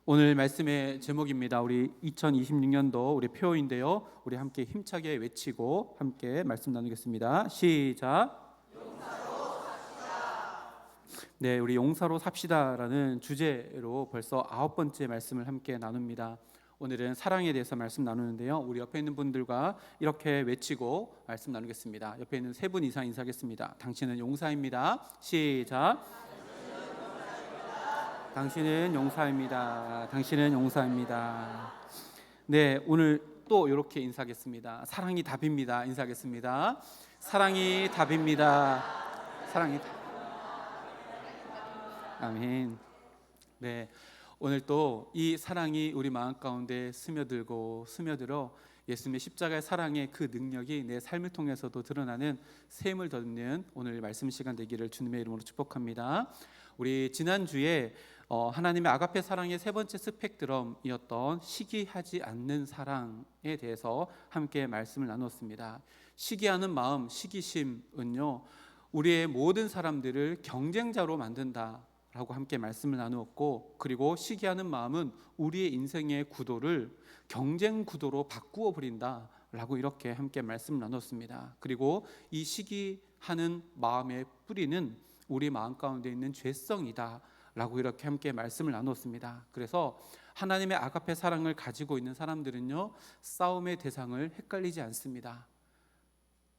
오늘 말씀의 제목입니다. 우리 2026년도 우리 표어인데요. 우리 함께 힘차게 외치고 함께 말씀 나누겠습니다. 시작. 네, 우리 용사로 삽시다라는 주제로 벌써 9번째 말씀을 함께 나눕니다. 오늘은 사랑에 대해서 말씀 나누는데요. 우리 옆에 있는 분들과 이렇게 외치고 말씀 나누겠습니다. 옆에 있는 세 분 이상 인사하겠습니다. 당신은 용사입니다. 시작. 당신은 용사입니다. 당신은 용사입니다. 네, 오늘 또 이렇게 인사하겠습니다. 사랑이 답입니다. 인사하겠습니다. 사랑이 답입니다. 사랑이 답. 아멘. 네, 오늘 또 이 사랑이 우리 마음 가운데 스며들어 예수님의 십자가의 사랑의 그 능력이 내 삶을 통해서도 드러나는 샘을 돋는 오늘 말씀 시간 되기를 주님의 이름으로 축복합니다. 우리 지난주에 하나님의 아가페 사랑의 세 번째 스펙트럼이었던 시기하지 않는 사랑에 대해서 함께 말씀을 나눴습니다. 시기하는 마음, 시기심은요, 우리의 모든 사람들을 경쟁자로 만든다라고 함께 말씀을 나누었고, 그리고 시기하는 마음은 우리의 인생의 구도를 경쟁 구도로 바꾸어 버린다라고 이렇게 함께 말씀을 나눴습니다. 그리고 이 시기하는 마음의 뿌리는 우리 마음 가운데 있는 죄성이다 라고 이렇게 함께 말씀을 나눴습니다. 그래서 하나님의 아가페 사랑을 가지고 있는 사람들은요, 싸움의 대상을 헷갈리지 않습니다.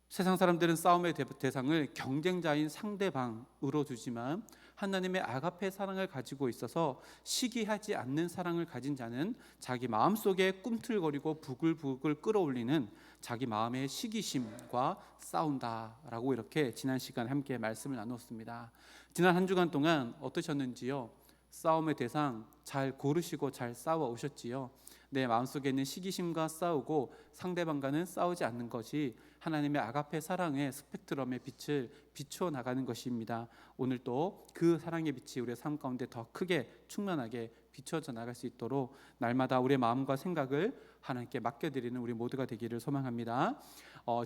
세상 사람들은 싸움의 대상을 경쟁자인 상대방으로 두지만 하나님의 아가페 사랑을 가지고 있어서 시기하지 않는 사랑을 가진 자는 자기 마음속에 꿈틀거리고 부글부글 끓어올리는 자기 마음의 시기심과 싸운다라고 이렇게 지난 시간 함께 말씀을 나눴습니다. 지난 한 주간 동안 어떠셨는지요? 싸움의 대상 잘 고르시고 잘 싸워 오셨지요? 내 마음속에 있는 시기심과 싸우고 상대방과는 싸우지 않는 것이 하나님의 아가페 사랑의 스펙트럼의 빛을 비추어 나가는 것입니다. 오늘 또 그 사랑의 빛이 우리의 삶 가운데 더 크게 충만하게 비춰져 나갈 수 있도록 날마다 우리의 마음과 생각을 하나님께 맡겨드리는 우리 모두가 되기를 소망합니다.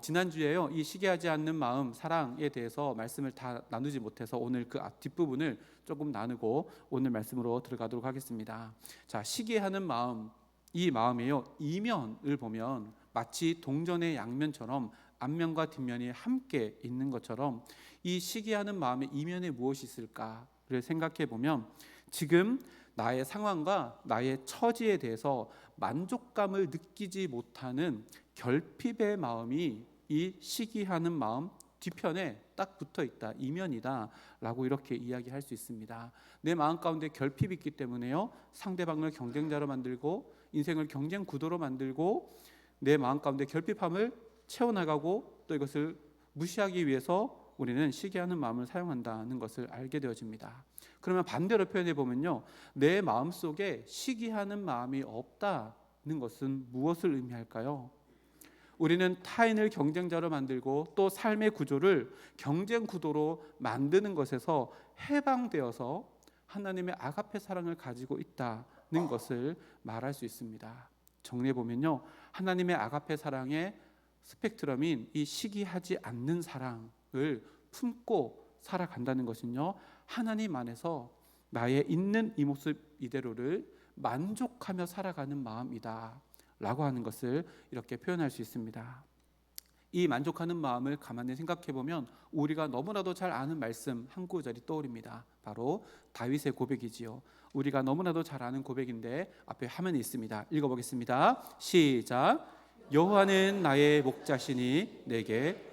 지난주에요, 이 시기하지 않는 마음, 사랑에 대해서 말씀을 다 나누지 못해서 오늘 그 뒷부분을 조금 나누고 오늘 말씀으로 들어가도록 하겠습니다. 자, 시기하는 마음, 이 마음이요, 이면을 보면 마치 동전의 양면처럼 앞면과 뒷면이 함께 있는 것처럼 이 시기하는 마음의 이면에 무엇이 있을까를 생각해 보면 지금 나의 상황과 나의 처지에 대해서 만족감을 느끼지 못하는 결핍의 마음이 이 시기하는 마음 뒤편에 딱 붙어 있다, 이면이다 라고 이렇게 이야기할 수 있습니다. 내 마음 가운데 결핍이 있기 때문에요, 상대방을 경쟁자로 만들고 인생을 경쟁 구도로 만들고 내 마음 가운데 결핍함을 채워나가고 또 이것을 무시하기 위해서 우리는 시기하는 마음을 사용한다는 것을 알게 되어집니다. 그러면 반대로 표현해 보면요, 내 마음속에 시기하는 마음이 없다는 것은 무엇을 의미할까요? 우리는 타인을 경쟁자로 만들고 또 삶의 구조를 경쟁 구도로 만드는 것에서 해방되어서 하나님의 아가페 사랑을 가지고 있다는 것을 말할 수 있습니다. 정리해 보면요, 하나님의 아가페 사랑의 스펙트럼인 이 시기하지 않는 사랑을 품고 살아간다는 것은요, 하나님 안에서 나의 있는 이 모습 이대로를 만족하며 살아가는 마음이다 라고 하는 것을 이렇게 표현할 수 있습니다. 이 만족하는 마음을 가만히 생각해 보면 우리가 너무나도 잘 아는 말씀 한 구절이 떠오릅니다. 바로 다윗의 고백이지요. 우리가 너무나도 잘 아는 고백인데 앞에 화면에 있습니다. 읽어보겠습니다. 시작. 여호와는 나의 목자시니 내게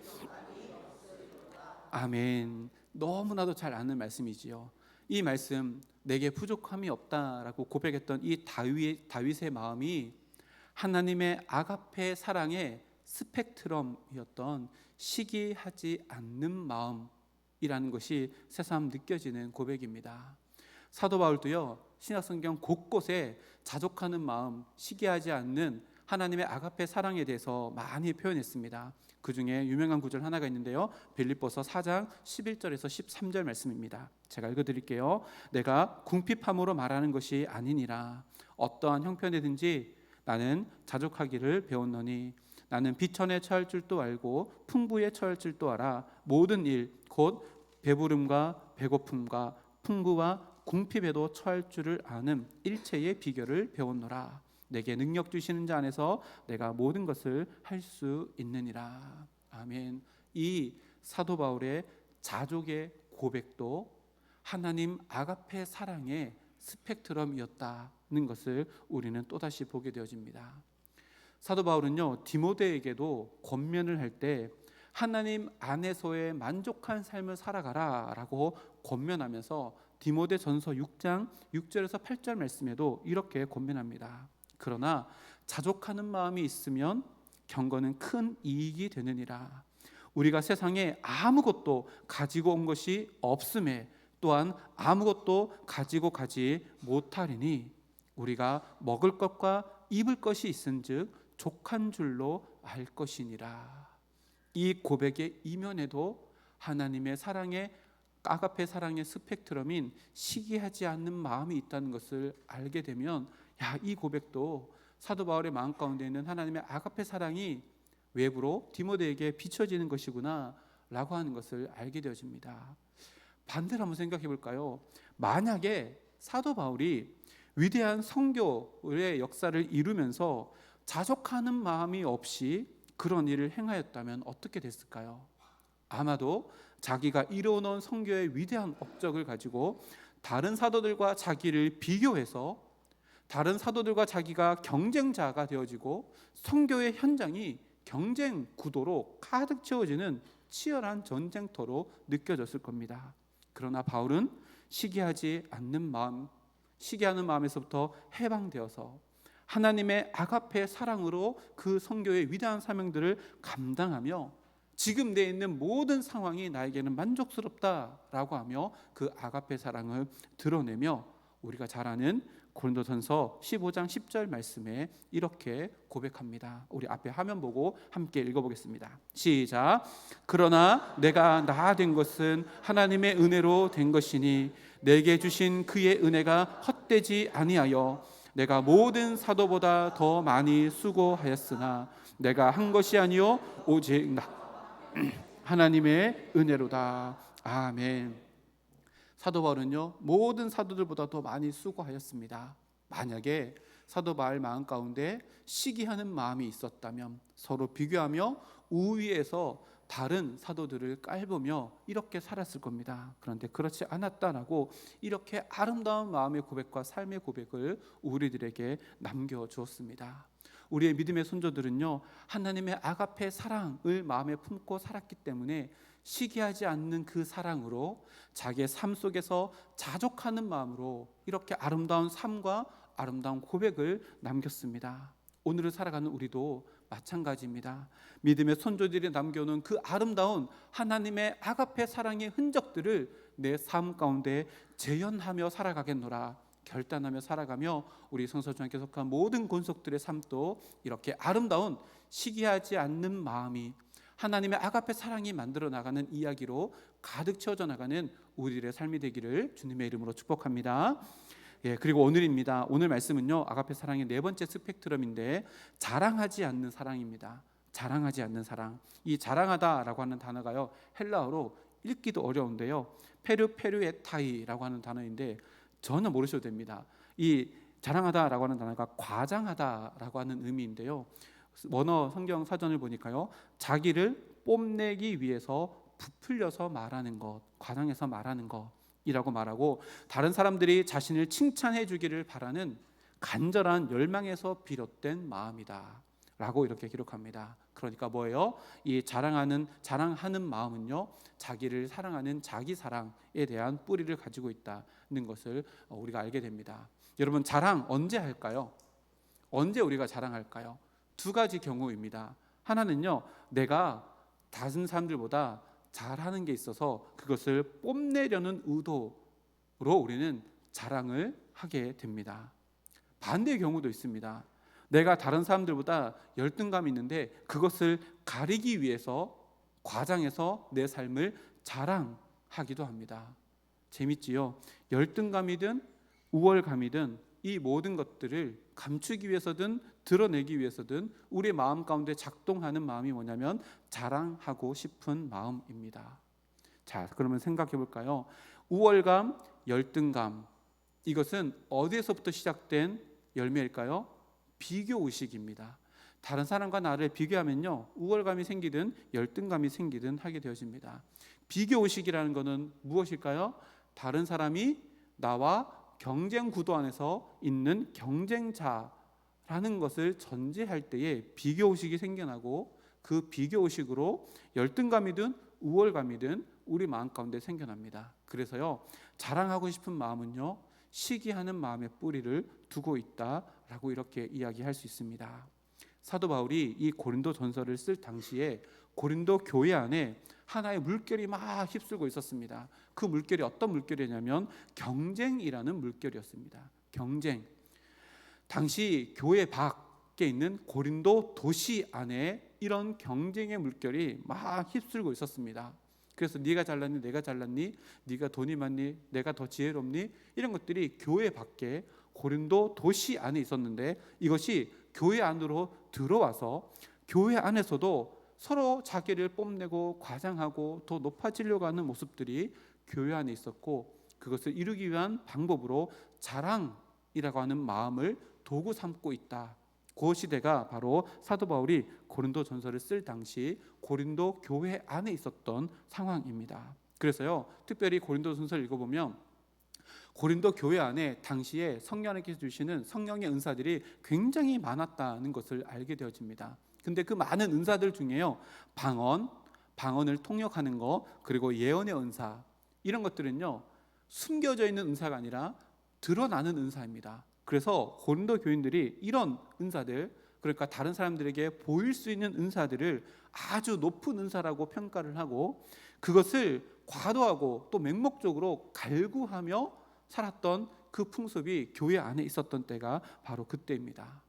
아멘. 너무나도 잘 아는 말씀이지요. 이 말씀, 내게 부족함이 없다라고 고백했던 이 다윗의 마음이 하나님의 아가페 사랑의 스펙트럼이었던 시기하지 않는 마음이라는 것이 새삼 느껴지는 고백입니다. 사도 바울도요, 신약성경 곳곳에 자족하는 마음, 시기하지 않는 하나님의 아가페 사랑에 대해서 많이 표현했습니다. 그 중에 유명한 구절 하나가 있는데요, 빌립보서 4장 11절에서 13절 말씀입니다. 제가 읽어드릴게요. 내가 궁핍함으로 말하는 것이 아니니라. 어떠한 형편이든지 나는 자족하기를 배웠노니 나는 비천에 처할 줄도 알고 풍부에 처할 줄도 알아. 모든 일 곧 배부름과 배고픔과 풍부와 궁핍에도 처할 줄을 아는 일체의 비결을 배웠노라. 내게 능력 주시는 자 안에서 내가 모든 것을 할 수 있느니라. 아멘. 이 사도 바울의 자족의 고백도 하나님 아가페 사랑의 스펙트럼이었다는 것을 우리는 또다시 보게 되어집니다. 사도 바울은요, 디모데에게도 권면을 할 때 하나님 안에서의 만족한 삶을 살아가라 라고 권면하면서 디모데 전서 6장 6절에서 8절 말씀에도 이렇게 권면합니다. 그러나 자족하는 마음이 있으면 경건은 큰 이익이 되느니라. 우리가 세상에 아무것도 가지고 온 것이 없음에 또한 아무것도 가지고 가지 못하리니 우리가 먹을 것과 입을 것이 있은즉 족한 줄로 알 것이니라. 이 고백의 이면에도 하나님의 사랑의 아가페 사랑의 스펙트럼인 시기하지 않는 마음이 있다는 것을 알게 되면 이 고백도 사도 바울의 마음 가운데 있는 하나님의 아가페 사랑이 외부로 디모데에게 비춰지는 것이구나 라고 하는 것을 알게 되어집니다. 반대로 한번 생각해 볼까요? 만약에 사도 바울이 위대한 선교의 역사를 이루면서 자족하는 마음이 없이 그런 일을 행하였다면 어떻게 됐을까요? 아마도 자기가 이루어놓은 선교의 위대한 업적을 가지고 다른 사도들과 자기를 비교해서 다른 사도들과 자기가 경쟁자가 되어지고 선교의 현장이 경쟁 구도로 가득 채워지는 치열한 전쟁터로 느껴졌을 겁니다. 그러나 바울은 시기하는 마음에서부터 해방되어서 하나님의 아가페 사랑으로 그 선교의 위대한 사명들을 감당하며 지금 내 있는 모든 상황이 나에게는 만족스럽다라고 하며 그 아가페 사랑을 드러내며 우리가 잘 아는 고린도전서 15장 10절 말씀에 이렇게 고백합니다. 우리 앞에 화면 보고 함께 읽어보겠습니다. 시작. 그러나 내가 나 된 것은 하나님의 은혜로 된 것이니 내게 주신 그의 은혜가 헛되지 아니하여 내가 모든 사도보다 더 많이 수고하였으나 내가 한 것이 아니요 오직 하나님의 은혜로다. 아멘. 사도 바울은요, 모든 사도들보다 더 많이 수고하였습니다. 만약에 사도 바울 마음 가운데 시기하는 마음이 있었다면 서로 비교하며 우위에서 다른 사도들을 깔보며 이렇게 살았을 겁니다. 그런데 그렇지 않았다라고 이렇게 아름다운 마음의 고백과 삶의 고백을 우리들에게 남겨주었습니다. 우리의 믿음의 선조들은요, 하나님의 아가페 사랑을 마음에 품고 살았기 때문에 시기하지 않는 그 사랑으로 자기의 삶 속에서 자족하는 마음으로 이렇게 아름다운 삶과 아름다운 고백을 남겼습니다. 오늘을 살아가는 우리도 마찬가지입니다. 믿음의 선조들이 남겨놓은 그 아름다운 하나님의 아가페 사랑의 흔적들을 내 삶 가운데 재현하며 살아가겠노라 결단하며 살아가며 우리 성서중학교 속한 모든 권속들의 삶도 이렇게 아름다운 시기하지 않는 마음이 하나님의 아가페 사랑이 만들어 나가는 이야기로 가득 채워져 나가는 우리들의 삶이 되기를 주님의 이름으로 축복합니다. 그리고 오늘입니다. 오늘 말씀은요, 아가페 사랑의 네 번째 스펙트럼인데 자랑하지 않는 사랑입니다. 자랑하지 않는 사랑. 이 자랑하다라고 하는 단어가요, 헬라어로 읽기도 어려운데요, 페르페르에타이라고 하는 단어인데 전혀 모르셔도 됩니다. 이 자랑하다라고 하는 단어가 과장하다라고 하는 의미인데요, 원어 성경 사전을 보니까요, 자기를 뽐내기 위해서 부풀려서 말하는 것, 과장해서 말하는 것이라고 말하고, 다른 사람들이 자신을 칭찬해 주기를 바라는 간절한 열망에서 비롯된 마음이다 라고 이렇게 기록합니다. 그러니까 뭐예요? 이 자랑하는 마음은요, 자기를 사랑하는 자기 사랑에 대한 뿌리를 가지고 있다는 것을 우리가 알게 됩니다. 여러분, 자랑 언제 할까요? 언제 우리가 자랑할까요? 두 가지 경우입니다. 하나는요, 내가 다른 사람들보다 잘하는 게 있어서 그것을 뽐내려는 의도로 우리는 자랑을 하게 됩니다. 반대의 경우도 있습니다. 내가 다른 사람들보다 열등감이 있는데 그것을 가리기 위해서 과장해서 내 삶을 자랑하기도 합니다. 재밌지요? 열등감이든 우월감이든 이 모든 것들을 감추기 위해서든 드러내기 위해서든 우리의 마음 가운데 작동하는 마음이 뭐냐면 자랑하고 싶은 마음입니다. 자, 그러면 생각해 볼까요? 우월감, 열등감, 이것은 어디에서부터 시작된 열매일까요? 비교의식입니다. 다른 사람과 나를 비교하면요, 우월감이 생기든 열등감이 생기든 하게 되어집니다. 비교의식이라는 것은 무엇일까요? 다른 사람이 나와 경쟁 구도 안에서 있는 경쟁자라는 것을 전제할 때에 비교의식이 생겨나고, 그 비교의식으로 열등감이든 우월감이든 우리 마음 가운데 생겨납니다. 그래서요, 자랑하고 싶은 마음은요, 시기하는 마음의 뿌리를 두고 있다라고 이렇게 이야기할 수 있습니다. 사도 바울이 이 고린도 전서를 쓸 당시에 고린도 교회 안에 하나의 물결이 막 휩쓸고 있었습니다. 그 물결이 어떤 물결이냐면 경쟁이라는 물결이었습니다. 경쟁. 당시 교회 밖에 있는 고린도 도시 안에 이런 경쟁의 물결이 막 휩쓸고 있었습니다. 그래서 네가 잘났니, 내가 잘났니, 네가 돈이 많니, 내가 더 지혜롭니, 이런 것들이 교회 밖에 고린도 도시 안에 있었는데, 이것이 교회 안으로 들어와서 교회 안에서도 서로 자기를 뽐내고 과장하고 더 높아지려고 하는 모습들이 교회 안에 있었고, 그것을 이루기 위한 방법으로 자랑이라고 하는 마음을 도구 삼고 있다. 그 시대가 바로 사도 바울이 고린도 전서를 쓸 당시 고린도 교회 안에 있었던 상황입니다. 그래서요, 특별히 고린도 전서를 읽어보면 고린도 교회 안에 당시에 성령님께서 주시는 성령의 은사들이 굉장히 많았다는 것을 알게 되어집니다. 근데 그 많은 은사들 중에요, 방언을 통역하는 거, 그리고 예언의 은사, 이런 것들은요, 숨겨져 있는 은사가 아니라 드러나는 은사입니다. 그래서 고린도 교인들이 이런 은사들, 그러니까 다른 사람들에게 보일 수 있는 은사들을 아주 높은 은사라고 평가를 하고, 그것을 과도하고 또 맹목적으로 갈구하며 살았던 그 풍습이 교회 안에 있었던 때가 바로 그때입니다.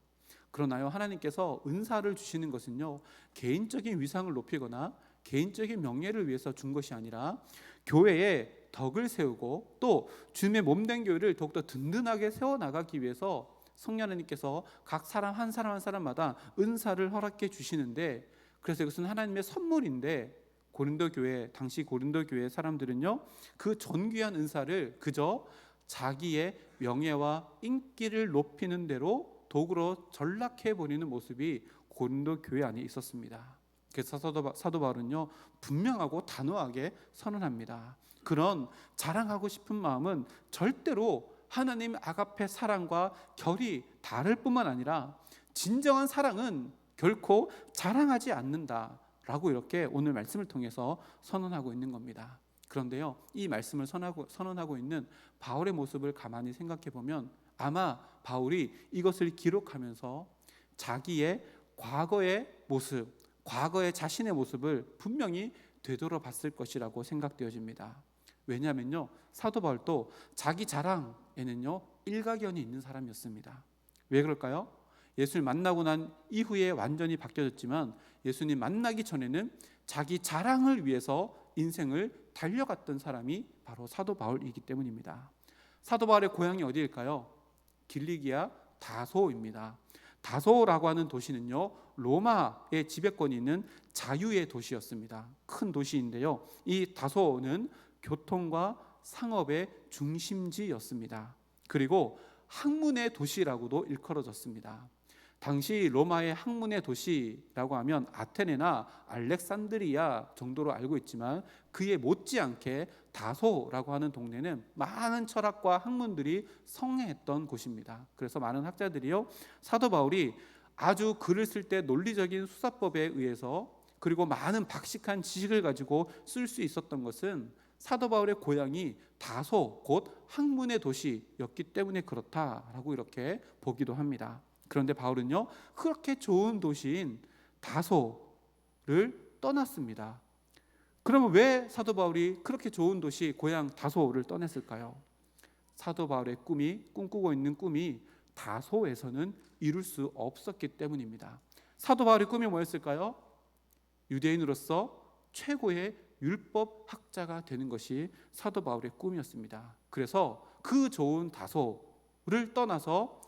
그러나요, 하나님께서 은사를 주시는 것은요, 개인적인 위상을 높이거나 개인적인 명예를 위해서 준 것이 아니라 교회에 덕을 세우고 또 주님의 몸된 교회를 더욱더 든든하게 세워나가기 위해서 성령 하나님께서 각 사람 한 사람 한 사람마다 은사를 허락해 주시는데, 그래서 이것은 하나님의 선물인데, 고린도 교회, 당시 고린도 교회 사람들은요, 그 존귀한 은사를 그저 자기의 명예와 인기를 높이는 대로 도구로 전락해 버리는 모습이 고린도 교회 안에 있었습니다. 그래서 사도 바울은요, 분명하고 단호하게 선언합니다. 그런 자랑하고 싶은 마음은 절대로 하나님 아가페 사랑과 결이 다를 뿐만 아니라 진정한 사랑은 결코 자랑하지 않는다라고 이렇게 오늘 말씀을 통해서 선언하고 있는 겁니다. 그런데요, 이 말씀을 선언하고 있는 바울의 모습을 가만히 생각해 보면 아마 바울이 이것을 기록하면서 자기의 과거의 모습, 과거의 자신의 모습을 분명히 되돌아봤을 것이라고 생각되어집니다. 왜냐하면요, 사도 바울도 자기 자랑에는요 일가견이 있는 사람이었습니다. 왜 그럴까요? 예수를 만나고 난 이후에 완전히 바뀌어졌지만, 예수님 만나기 전에는 자기 자랑을 위해서 인생을 달려갔던 사람이 바로 사도 바울이기 때문입니다. 사도 바울의 고향이 어디일까요? 길리기아 다소입니다. 다소라고 하는 도시는요, 로마의 지배권이 있는 자유의 도시였습니다. 큰 도시인데요, 이 다소는 교통과 상업의 중심지였습니다. 그리고 학문의 도시라고도 일컬어졌습니다. 당시 로마의 학문의 도시라고 하면 아테네나 알렉산드리아 정도로 알고 있지만, 그에 못지않게 다소라고 하는 동네는 많은 철학과 학문들이 성행했던 곳입니다. 그래서 많은 학자들이요, 사도 바울이 아주 글을 쓸 때 논리적인 수사법에 의해서, 그리고 많은 박식한 지식을 가지고 쓸 수 있었던 것은 사도 바울의 고향이 다소, 곧 학문의 도시였기 때문에 그렇다라고 이렇게 보기도 합니다. 그런데 바울은요, 그렇게 좋은 도시인 다소를 떠났습니다. 그러면 왜 사도 바울이 그렇게 좋은 도시 고향 다소를 떠났을까요? 사도 바울의 꿈꾸고 있는 꿈이 다소에서는 이룰 수 없었기 때문입니다. 사도 바울의 꿈이 뭐였을까요? 유대인으로서 최고의 율법 학자가 되는 것이 사도 바울의 꿈이었습니다. 그래서 그 좋은 다소를 떠나서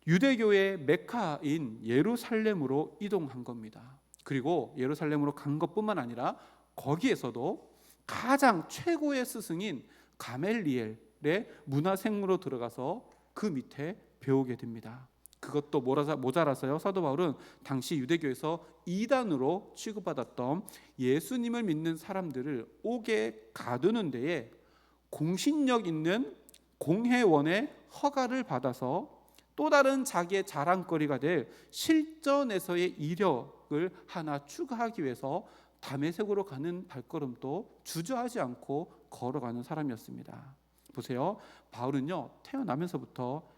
유대교의 메카인 예루살렘으로 이동한 겁니다. 그리고 예루살렘으로 간 것뿐만 아니라 거기에서도 가장 최고의 스승인 가멜리엘, 문화생으로 들어가서 그 밑에 배우게 됩니다. 그것도 모자라서요, 사도 바울은 당시 유대교에서 이단으로 취급받았던 예수님을 믿는 사람들을 옥에 가두는 데에 공신력 있는 공회원의 허가를 받아서 또 다른 자기의 자랑거리가 될 실전에서의 이력을 하나 추가하기 위해서 다메섹으로 가는 발걸음도 주저하지 않고 걸어가는 사람이었습니다. 보세요, 바울은요, 태어나면서부터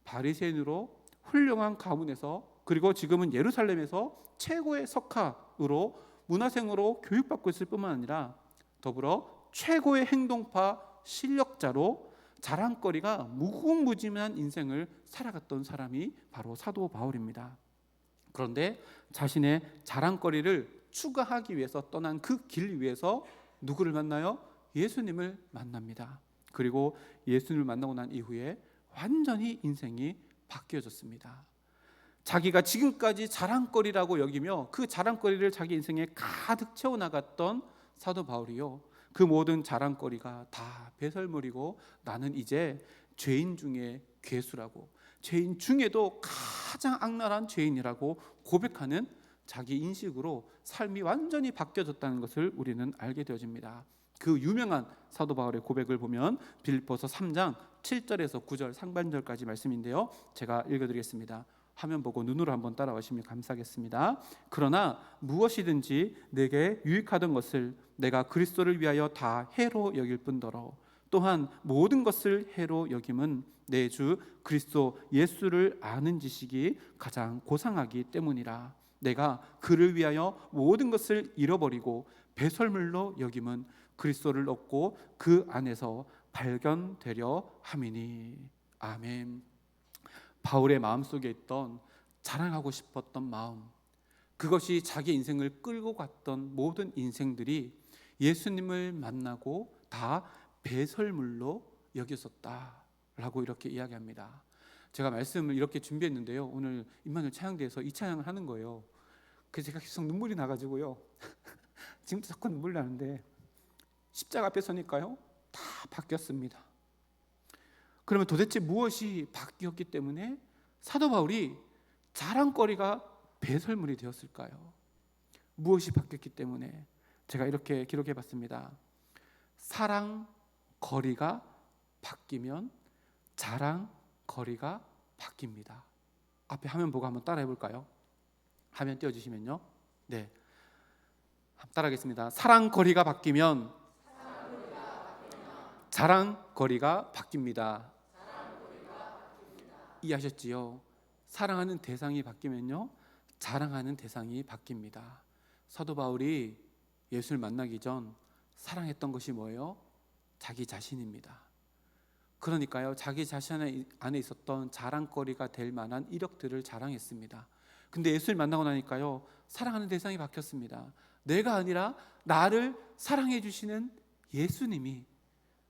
바리새인으로 훌륭한 가문에서, 그리고 지금은 예루살렘에서 최고의 석학으로 문화생으로 교육받고 있을 뿐만 아니라 더불어 최고의 행동파 실력자로 자랑거리가 무궁무진한 인생을 살아갔던 사람이 바로 사도 바울입니다. 그런데 자신의 자랑거리를 추가하기 위해서 떠난 그 길 위에서 누구를 만나요? 예수님을 만납니다. 그리고 예수님을 만나고 난 이후에 완전히 인생이 바뀌어졌습니다. 자기가 지금까지 자랑거리라고 여기며 그 자랑거리를 자기 인생에 가득 채워나갔던 사도 바울이요, 그 모든 자랑거리가 다 배설물이고 나는 이제 죄인 중에 괴수라고, 죄인 중에도 가장 악랄한 죄인이라고 고백하는 자기 인식으로 삶이 완전히 바뀌어졌다는 것을 우리는 알게 되어집니다. 그 유명한 사도 바울의 고백을 보면 빌립보서 3장 7절에서 9절 상반절까지 말씀인데요, 제가 읽어드리겠습니다. 화면 보고 눈으로 한번 따라오시면 감사하겠습니다. 그러나 무엇이든지 내게 유익하던 것을 내가 그리스도를 위하여 다 해로 여길 뿐더러 또한 모든 것을 해로 여김은 내 주 그리스도 예수를 아는 지식이 가장 고상하기 때문이라. 내가 그를 위하여 모든 것을 잃어버리고 배설물로 여김은 그리스도를 얻고 그 안에서 발견되려 함이니. 아멘. 바울의 마음속에 있던 자랑하고 싶었던 마음, 그것이 자기 인생을 끌고 갔던 모든 인생들이 예수님을 만나고 다 배설물로 여겼었다라고 이렇게 이야기합니다. 제가 말씀을 이렇게 준비했는데요, 오늘 임마누엘 찬양대에서 이 찬양을 하는 거예요. 그래서 제가 계속 눈물이 나가지고요 지금도 자꾸 눈물 나는데, 십자가 앞에 서니까요 다 바뀌었습니다. 그러면 도대체 무엇이 바뀌었기 때문에 사도 바울이 자랑거리가 배설물이 되었을까요? 무엇이 바뀌었기 때문에? 제가 이렇게 기록해 봤습니다. 사랑거리가 바뀌면 자랑거리가 바뀝니다. 앞에 화면 보고 한번 따라해 볼까요? 화면 띄워주시면요, 네, 따라하겠습니다. 사랑거리가 바뀌면 자랑거리가 바뀝니다. 이해하셨지요? 사랑하는 대상이 바뀌면요, 자랑하는 대상이 바뀝니다. 사도 바울이 예수를 만나기 전 사랑했던 것이 뭐예요? 자기 자신입니다. 그러니까요, 자기 자신 안에 있었던 자랑거리가 될 만한 이력들을 자랑했습니다. 근데 예수를 만나고 나니까요, 사랑하는 대상이 바뀌었습니다. 내가 아니라 나를 사랑해 주시는 예수님이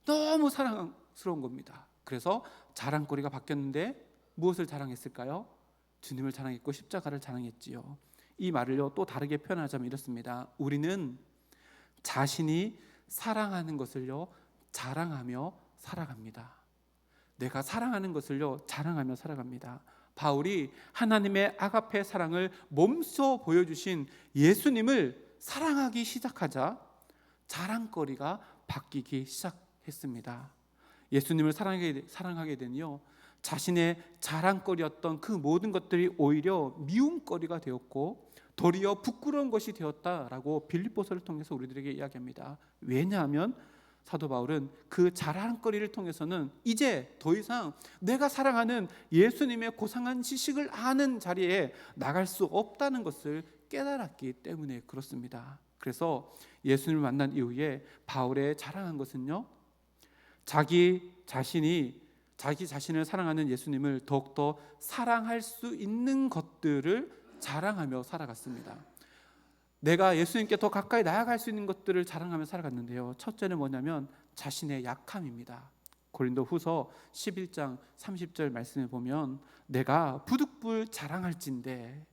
너무 사랑스러운 겁니다. 그래서 자랑거리가 바뀌었는데 무엇을 자랑했을까요? 주님을 자랑했고 십자가를 자랑했지요. 이 말을요 또 다르게 표현하자면 이렇습니다. 우리는 자신이 사랑하는 것을요 자랑하며 살아갑니다. 내가 사랑하는 것을요 자랑하며 살아갑니다. 바울이 하나님의 아가페 사랑을 몸소 보여주신 예수님을 사랑하기 시작하자 자랑거리가 바뀌기 시작했습니다. 예수님을 사랑하게 되니요, 자신의 자랑거리였던 그 모든 것들이 오히려 미움거리가 되었고 도리어 부끄러운 것이 되었다라고 빌립보서를 통해서 우리들에게 이야기합니다. 왜냐하면 사도 바울은 그 자랑거리를 통해서는 이제 더 이상 내가 사랑하는 예수님의 고상한 지식을 아는 자리에 나갈 수 없다는 것을 깨달았기 때문에 그렇습니다. 그래서 예수님을 만난 이후에 바울의 자랑한 것은요, 자기 자신을 사랑하는 예수님을 더욱더 사랑할 수 있는 것들을 자랑하며 살아갔습니다. 내가 예수님께 더 가까이 나아갈 수 있는 것들을 자랑하며 살아갔는데요, 첫째는 뭐냐면 자신의 약함입니다. 고린도 후서 11장 30절 말씀에 보면 내가 부득불 자랑할진대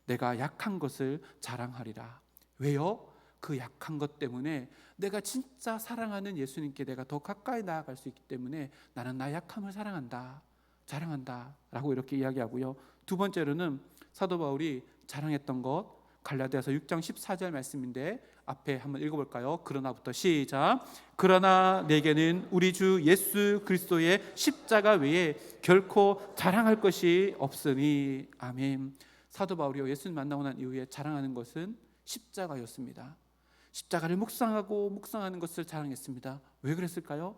내가 약한 것을 자랑하리라. 왜요? 그 약한 것 때문에 내가 진짜 사랑하는 예수님께 내가 더 가까이 나아갈 수 있기 때문에 나는 나의 약함을 사랑한다, 자랑한다 라고 이렇게 이야기하고요. 두 번째로는 사도 바울이 자랑했던 것, 갈라디아서 6장 14절 말씀인데 앞에 한번 읽어볼까요? 그러나부터 시작. 그러나 내게는 우리 주 예수 그리스도의 십자가 외에 결코 자랑할 것이 없으니. 아멘. 사도 바울이 예수님 만나고 난 이후에 자랑하는 것은 십자가였습니다. 십자가를 묵상하는 것을 자랑했습니다. 왜 그랬을까요?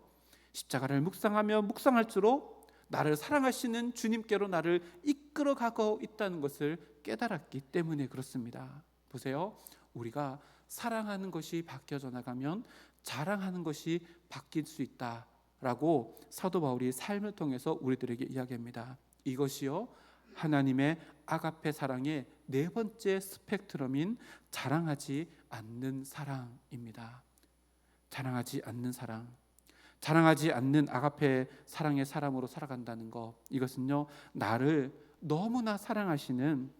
십자가를 묵상하며 묵상할수록 나를 사랑하시는 주님께로 나를 이끌어 가고 있다는 것을 깨달았기 때문에 그렇습니다. 보세요. 우리가 사랑하는 것이 바뀌어져 나가면 자랑하는 것이 바뀔 수 있다라고 사도 바울이 삶을 통해서 우리들에게 이야기합니다. 이것이요 하나님의 아가페 사랑의 네 번째 스펙트럼인 자랑하지 않는 사랑입니다. 자랑하지 않는 사랑, 자랑하지 않는 아가페 사랑의 사람으로 살아간다는 것, 이것은요 나를 너무나 사랑하시는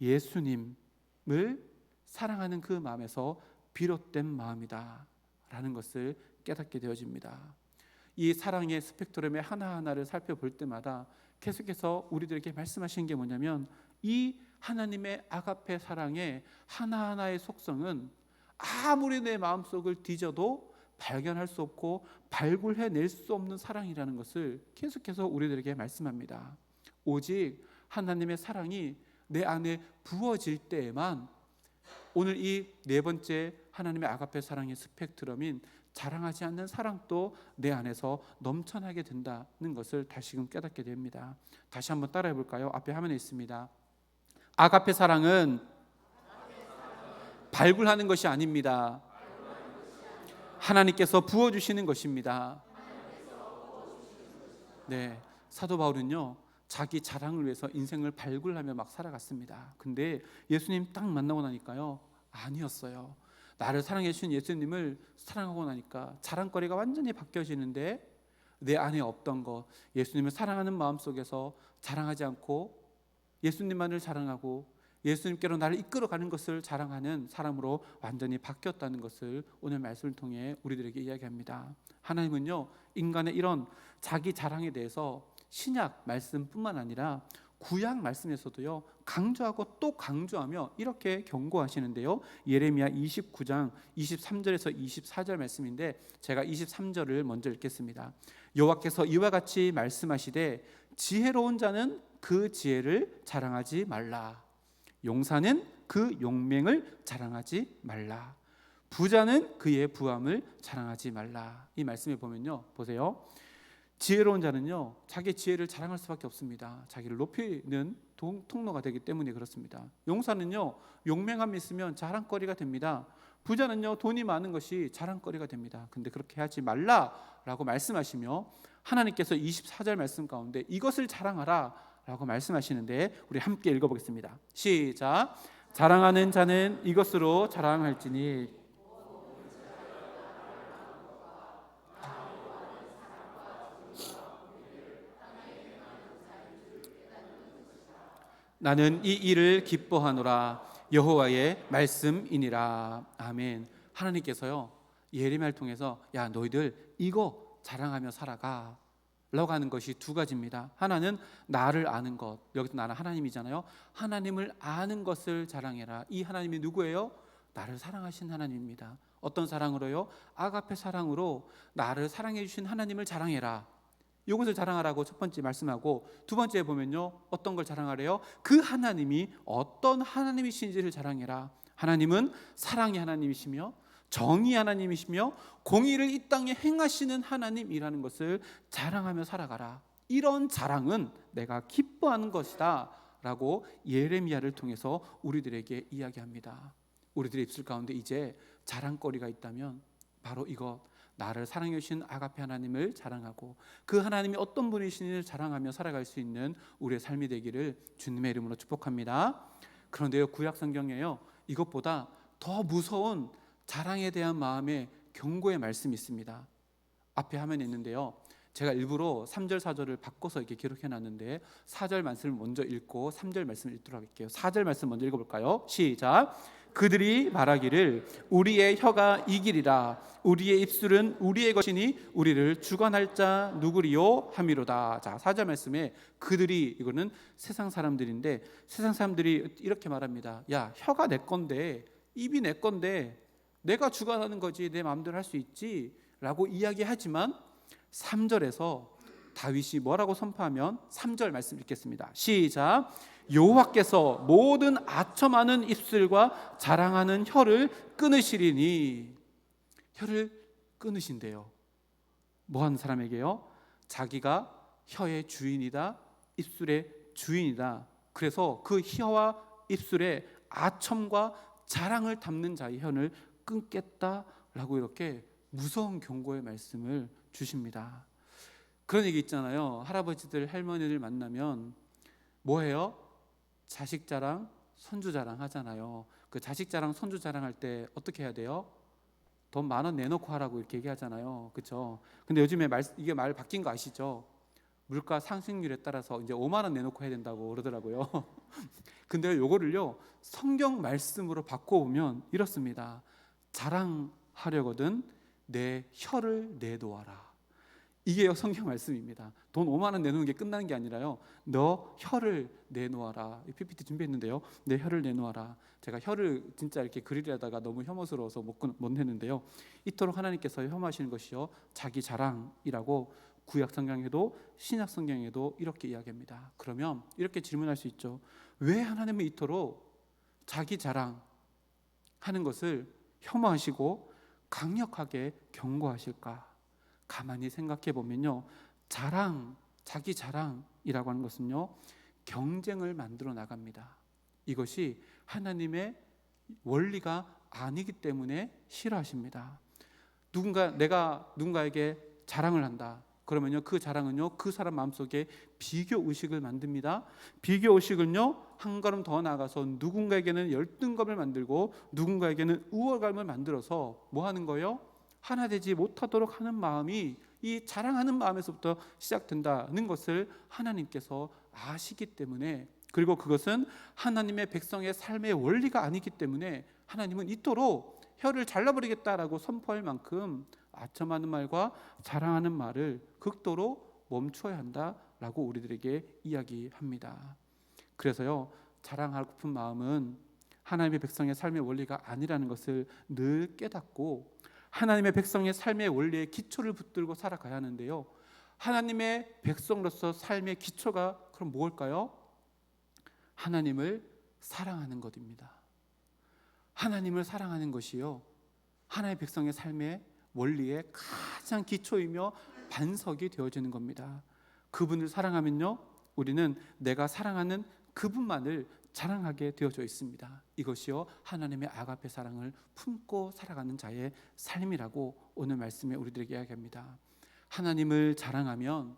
예수님을 사랑하는 그 마음에서 비롯된 마음이다 라는 것을 깨닫게 되어집니다. 이 사랑의 스펙트럼의 하나하나를 살펴볼 때마다 계속해서 우리들에게 말씀하신 게 뭐냐면, 이 하나님의 아가페 사랑의 하나하나의 속성은 아무리 내 마음속을 뒤져도 발견할 수 없고 발굴해낼 수 없는 사랑이라는 것을 계속해서 우리들에게 말씀합니다. 오직 하나님의 사랑이 내 안에 부어질 때에만 오늘 이 네 번째 하나님의 아가페 사랑의 스펙트럼인 자랑하지 않는 사랑도 내 안에서 넘쳐나게 된다는 것을 다시금 깨닫게 됩니다. 다시 한번 따라해 볼까요? 앞에 화면에 있습니다. 아가페 사랑은 발굴하는 것이 아닙니다. 하나님께서 부어주시는 것입니다. 네, 사도 바울은요 자기 자랑을 위해서 인생을 발굴하며 막 살아갔습니다. 근데 예수님 딱 만나고 나니까요 아니었어요. 나를 사랑해 주신 예수님을 사랑하고 나니까 자랑거리가 완전히 바뀌어지는데, 내 안에 없던 것, 예수님을 사랑하는 마음속에서 자랑하지 않고 예수님만을 자랑하고 예수님께로 나를 이끌어가는 것을 자랑하는 사람으로 완전히 바뀌었다는 것을 오늘 말씀을 통해 우리들에게 이야기합니다. 하나님은요 인간의 이런 자기 자랑에 대해서 신약 말씀뿐만 아니라 구약 말씀에서도요 강조하고 또 강조하며 이렇게 경고하시는데요. 예레미야 29장 23절에서 24절 말씀인데 제가 23절을 먼저 읽겠습니다. 여호와께서 이와 같이 말씀하시되 지혜로운 자는 그 지혜를 자랑하지 말라. 용사는 그 용맹을 자랑하지 말라. 부자는 그의 부함을 자랑하지 말라. 이 말씀에 보면요 보세요. 지혜로운 자는요 자기 지혜를 자랑할 수밖에 없습니다. 자기를 높이는 통로가 되기 때문에 그렇습니다. 용사는요 용맹함이 있으면 자랑거리가 됩니다. 부자는요 돈이 많은 것이 자랑거리가 됩니다. 근데 그렇게 하지 말라라고 말씀하시며 하나님께서 24절 말씀 가운데 이것을 자랑하라 라고 말씀하시는데 우리 함께 읽어보겠습니다. 시작. 자랑하는 자는 이것으로 자랑할지니 나는 이 일을 기뻐하노라. 여호와의 말씀이니라. 아멘. 하나님께서요 예레미야를 통해서 야 너희들 이거 자랑하며 살아가 라고 하는 것이 두 가지입니다. 하나는 나를 아는 것, 여기서 나는 하나님이잖아요. 하나님을 아는 것을 자랑해라. 이 하나님이 누구예요? 나를 사랑하신 하나님입니다. 어떤 사랑으로요? 아가페 사랑으로 나를 사랑해 주신 하나님을 자랑해라. 이것을 자랑하라고 첫 번째 말씀하고, 두 번째 보면요 어떤 걸 자랑하래요? 그 하나님이 어떤 하나님이신지를 자랑해라. 하나님은 사랑의 하나님이시며 정의 하나님이시며 공의를 이 땅에 행하시는 하나님이라는 것을 자랑하며 살아가라. 이런 자랑은 내가 기뻐하는 것이다 라고 예레미야를 통해서 우리들에게 이야기합니다. 우리들의 입술 가운데 이제 자랑거리가 있다면 바로 이것, 나를 사랑해 주신 아가페 하나님을 자랑하고 그 하나님이 어떤 분이신지를 자랑하며 살아갈 수 있는 우리의 삶이 되기를 주님의 이름으로 축복합니다. 그런데요 구약 성경에요 이것보다 더 무서운 자랑에 대한 마음의 경고의 말씀이 있습니다. 앞에 화면에 있는데요 제가 일부러 3절 4절을 바꿔서 이렇게 기록해 놨는데 4절 말씀을 먼저 읽고 3절 말씀을 읽도록 할게요. 4절 말씀 먼저 읽어볼까요? 시작. 그들이 말하기를 우리의 혀가 이기리라. 우리의 입술은 우리의 것이니 우리를 주관할 자 누구리요 함이로다. 자, 4절 말씀에 그들이, 이거는 세상 사람들인데, 세상 사람들이 이렇게 말합니다. 야, 혀가 내 건데, 입이 내 건데 내가 주관하는 거지, 내 마음대로 할 수 있지 라고 이야기하지만 3절에서 다윗이 뭐라고 선포하면, 3절 말씀 읽겠습니다. 시작. 여호와께서 모든 아첨하는 입술과 자랑하는 혀를 끊으시리니. 혀를 끊으신대요. 뭐하는 사람에게요? 자기가 혀의 주인이다, 입술의 주인이다. 그래서 그 혀와 입술에 아첨과 자랑을 담는 자의 혀를 끊겠다라고 이렇게 무서운 경고의 말씀을 주십니다. 그런 얘기 있잖아요. 할아버지들 할머니들 만나면 뭐해요? 자식 자랑, 손주 자랑 하잖아요. 그 자식 자랑, 손주 자랑할 때 어떻게 해야 돼요? 돈 10,000원 내놓고 하라고 이렇게 얘기하잖아요. 그렇죠? 근데 요즘에 이게 말 바뀐 거 아시죠? 물가 상승률에 따라서 이제 5만 원 내놓고 해야 된다고 그러더라고요. 근데 요거를요, 성경 말씀으로 바꿔보면 이렇습니다. 자랑하려거든 내 혀를 내놓아라. 이게 성경 말씀입니다. 돈 5만 원 내놓는 게 끝나는 게 아니라요, 너 혀를 내놓아라. PPT 준비했는데요, 내 혀를 내놓아라. 제가 혀를 진짜 이렇게 그리려다가 너무 혐오스러워서 못 했는데요, 이토록 하나님께서 혐오하시는 것이요 자기 자랑이라고 구약 성경에도 신약 성경에도 이렇게 이야기합니다. 그러면 이렇게 질문할 수 있죠. 왜 하나님은 이토록 자기 자랑하는 것을 혐오하시고 강력하게 경고하실까? 가만히 생각해 보면요, 자기 자랑이라고 하는 것은요, 경쟁을 만들어 나갑니다. 이것이 하나님의 원리가 아니기 때문에 싫어하십니다. 내가 누군가에게 자랑을 한다. 그러면요, 그 자랑은요, 그 사람 마음속에 비교 의식을 만듭니다. 비교 의식은요, 한 걸음 더 나아가서 누군가에게는 열등감을 만들고 누군가에게는 우월감을 만들어서 뭐 하는 거예요? 하나 되지 못하도록 하는 마음이, 이 자랑하는 마음에서부터 시작된다는 것을 하나님께서 아시기 때문에, 그리고 그것은 하나님의 백성의 삶의 원리가 아니기 때문에 하나님은 이토록 혀를 잘라버리겠다라고 선포할 만큼 아첨하는 말과 자랑하는 말을 극도로 멈춰야 한다라고 우리들에게 이야기합니다. 그래서요, 자랑하고픈 마음은 하나님의 백성의 삶의 원리가 아니라는 것을 늘 깨닫고 하나님의 백성의 삶의 원리에 기초를 붙들고 살아가야 하는데요, 하나님의 백성으로서 삶의 기초가 그럼 뭘까요? 하나님을 사랑하는 것입니다. 하나님을 사랑하는 것이요, 하나님의 백성의 삶의 원리의 가장 기초이며 반석이 되어지는 겁니다. 그분을 사랑하면요, 우리는 내가 사랑하는 그분만을 자랑하게 되어져 있습니다. 이것이요, 하나님의 아가페 사랑을 품고 살아가는 자의 삶이라고 오늘 말씀에 우리들에게 이야기합니다. 하나님을 자랑하면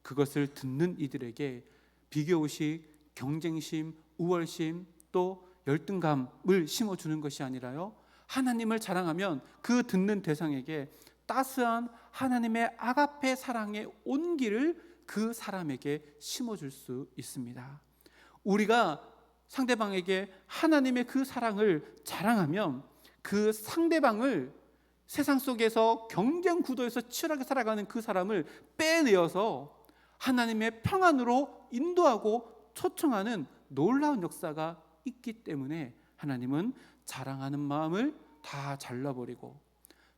그것을 듣는 이들에게 비교의식, 경쟁심, 우월심, 또 열등감을 심어주는 것이 아니라요, 하나님을 자랑하면 그 듣는 대상에게 따스한 하나님의 아가페 사랑의 온기를 그 사람에게 심어줄 수 있습니다. 우리가 상대방에게 하나님의 그 사랑을 자랑하면 그 상대방을, 세상 속에서 경쟁 구도에서 치열하게 살아가는 그 사람을 빼내어서 하나님의 평안으로 인도하고 초청하는 놀라운 역사가 있기 때문에 하나님은 자랑하는 마음을 다 잘라버리고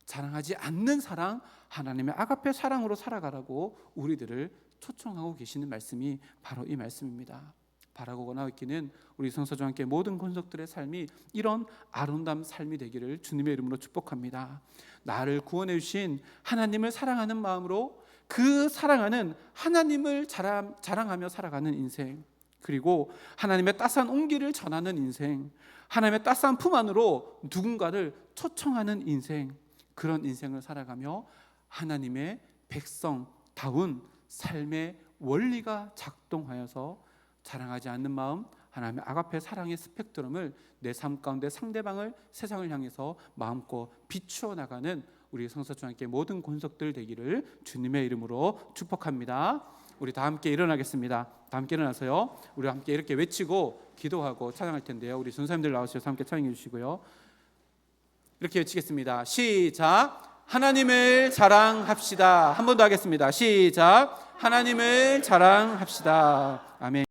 자랑하지 않는 사랑, 하나님의 아가페 사랑으로 살아가라고 우리들을 초청하고 계시는 말씀이 바로 이 말씀입니다. 바라고 원하고 있기는 우리 성서와 함께 모든 권속들의 삶이 이런 아름다운 삶이 되기를 주님의 이름으로 축복합니다. 나를 구원해 주신 하나님을 사랑하는 마음으로 그 사랑하는 하나님을 자랑하며 살아가는 인생, 그리고 하나님의 따스한 온기를 전하는 인생, 하나님의 따스한 품 안으로 누군가를 초청하는 인생, 그런 인생을 살아가며 하나님의 백성다운 삶의 원리가 작동하여서 자랑하지 않는 마음, 하나님의 아가페 사랑의 스펙트럼을 내 삶 가운데 상대방을, 세상을 향해서 마음껏 비추어 나가는 우리 성서주님께 모든 권속들 되기를 주님의 이름으로 축복합니다. 우리 다 함께 일어나겠습니다. 다 함께 일어나서요. 우리 함께 이렇게 외치고 기도하고 찬양할 텐데요. 우리 전사님들 나오셔서 함께 찬양해 주시고요. 이렇게 외치겠습니다. 시작. 하나님을 자랑합시다. 한 번 더 하겠습니다. 시작. 하나님을 자랑합시다. 아멘.